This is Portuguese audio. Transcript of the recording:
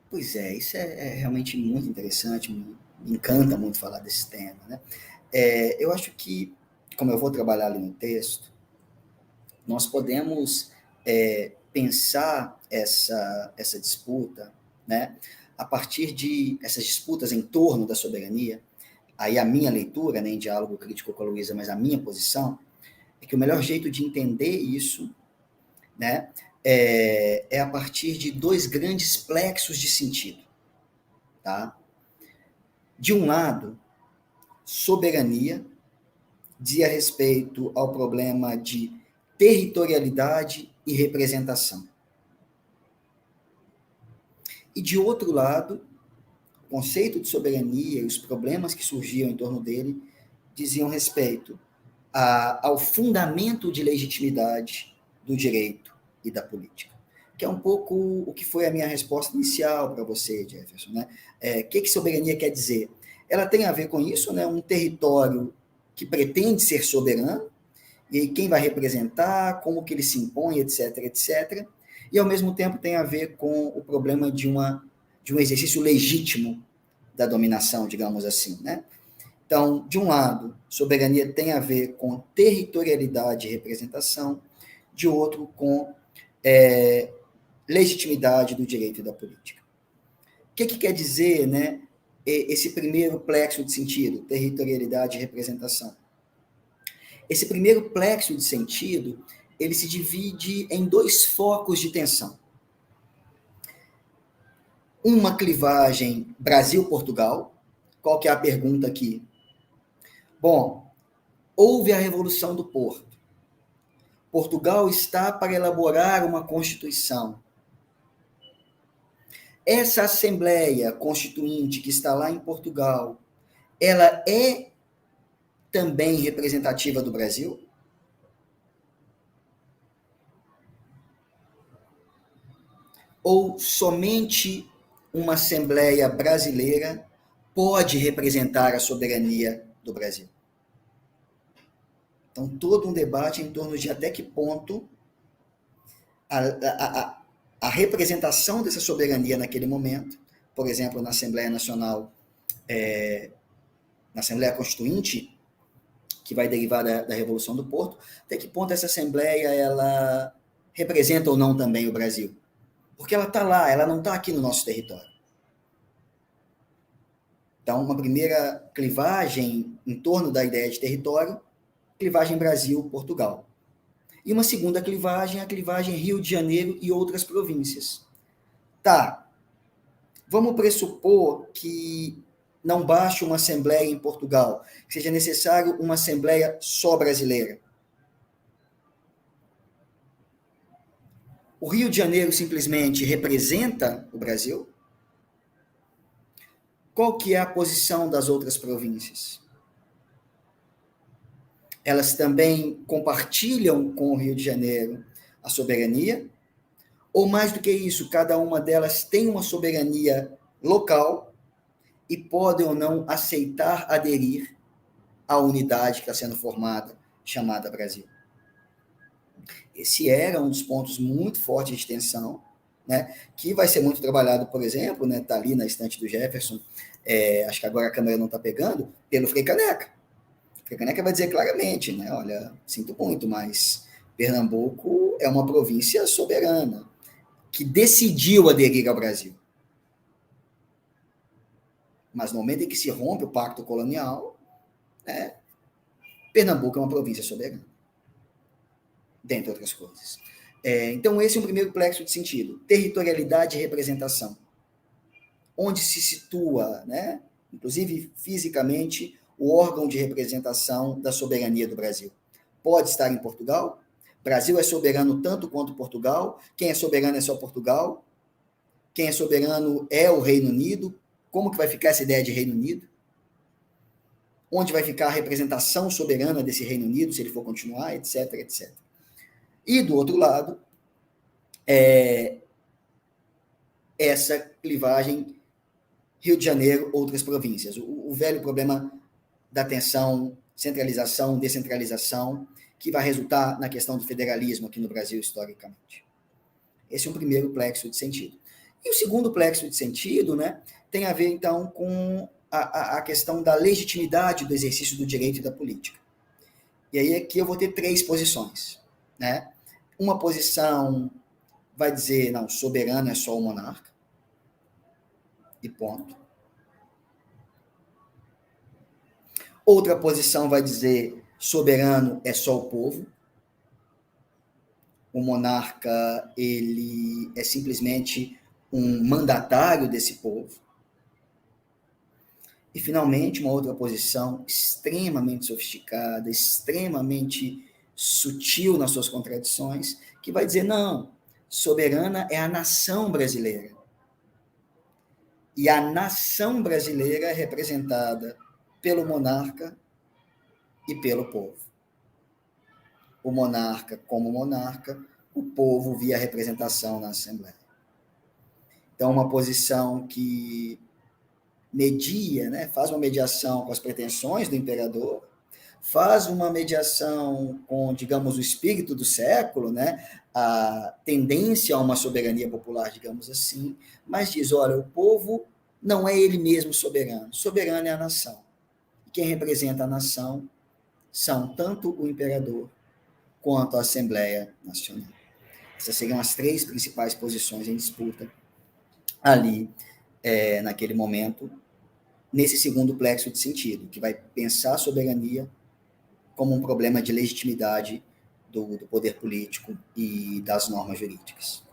Pois é, isso é realmente muito interessante, me encanta muito falar desse tema, né? Eu acho que, como eu vou trabalhar ali no texto, nós podemos pensar essa disputa, né, a partir de essas disputas em torno da soberania. Aí a minha leitura, né, em diálogo crítico com a Luísa, mas a minha posição, é que o melhor jeito de entender isso, né, é a partir de dois grandes plexos de sentido. Tá? De um lado, soberania dizia respeito ao problema de territorialidade e representação. E de outro lado, o conceito de soberania e os problemas que surgiam em torno dele diziam respeito ao fundamento de legitimidade do direito e da política. Que é um pouco o que foi a minha resposta inicial para você, Jefferson. Né? Que soberania quer dizer? Ela tem a ver com isso, né? Um território que pretende ser soberano, e quem vai representar, como que ele se impõe, etc, etc. E, ao mesmo tempo, tem a ver com o problema de um exercício legítimo da dominação, digamos assim, né? Então, de um lado, soberania tem a ver com territorialidade e representação, de outro, com legitimidade do direito e da política. O que quer dizer, né, esse primeiro plexo de sentido, territorialidade e representação? Esse primeiro plexo de sentido, ele se divide em dois focos de tensão. Uma clivagem Brasil-Portugal. Qual que é a pergunta aqui? Bom, houve a Revolução do Porto. Portugal está para elaborar uma Constituição. Essa Assembleia Constituinte que está lá em Portugal, ela é também representativa do Brasil? Ou somente uma Assembleia brasileira pode representar a soberania do Brasil? Então, todo um debate em torno de até que ponto a representação dessa soberania naquele momento, por exemplo, na Assembleia Nacional, na Assembleia Constituinte, que vai derivar da Revolução do Porto, até que ponto essa Assembleia ela representa ou não também o Brasil? Porque ela está lá, ela não está aqui no nosso território. Então, uma primeira clivagem em torno da ideia de território, clivagem Brasil-Portugal. E uma segunda clivagem, a clivagem Rio de Janeiro e outras províncias. Tá, vamos pressupor que não basta uma assembleia em Portugal, que seja necessário uma assembleia só brasileira. O Rio de Janeiro simplesmente representa o Brasil? Qual que é a posição das outras províncias? Elas também compartilham com o Rio de Janeiro a soberania? Ou mais do que isso, cada uma delas tem uma soberania local e podem ou não aceitar aderir à unidade que está sendo formada, chamada Brasil? Esse era um dos pontos muito fortes de tensão, né, que vai ser muito trabalhado, por exemplo, né, tá ali na estante do Jefferson, acho que agora a câmera não está pegando, pelo Frei Caneca. Frei Caneca vai dizer claramente, né, olha, sinto muito, mas Pernambuco é uma província soberana, que decidiu aderir ao Brasil. Mas no momento em que se rompe o pacto colonial, Pernambuco é uma província soberana, dentre outras coisas. Então, esse é um primeiro plexo de sentido. Territorialidade e representação. Onde se situa, né, inclusive fisicamente, o órgão de representação da soberania do Brasil? Pode estar em Portugal? Brasil é soberano tanto quanto Portugal? Quem é soberano é só Portugal? Quem é soberano é o Reino Unido? Como que vai ficar essa ideia de Reino Unido? Onde vai ficar a representação soberana desse Reino Unido, se ele for continuar, etc, etc. E, do outro lado, essa clivagem Rio de Janeiro, outras províncias. O velho problema da tensão, centralização, descentralização, que vai resultar na questão do federalismo aqui no Brasil, historicamente. Esse é um primeiro plexo de sentido. E o segundo plexo de sentido, né, tem a ver, então, com a questão da legitimidade do exercício do direito e da política. E aí aqui eu vou ter três posições, né? Uma posição vai dizer, não, soberano é só o monarca, e ponto. Outra posição vai dizer, soberano é só o povo, o monarca, ele é simplesmente um mandatário desse povo. E, finalmente, uma outra posição extremamente sofisticada, extremamente sutil nas suas contradições, que vai dizer, não, soberana é a nação brasileira. E a nação brasileira é representada pelo monarca e pelo povo. O monarca como monarca, o povo via representação na Assembleia. Então, uma posição que media, né, faz uma mediação com as pretensões do imperador, faz uma mediação com, digamos, o espírito do século, né, a tendência a uma soberania popular, digamos assim, mas diz, olha, o povo não é ele mesmo soberano, soberano é a nação. E quem representa a nação são tanto o imperador quanto a Assembleia Nacional. Essas seriam as três principais posições em disputa ali, naquele momento, nesse segundo plexo de sentido, que vai pensar a soberania como um problema de legitimidade do poder político e das normas jurídicas.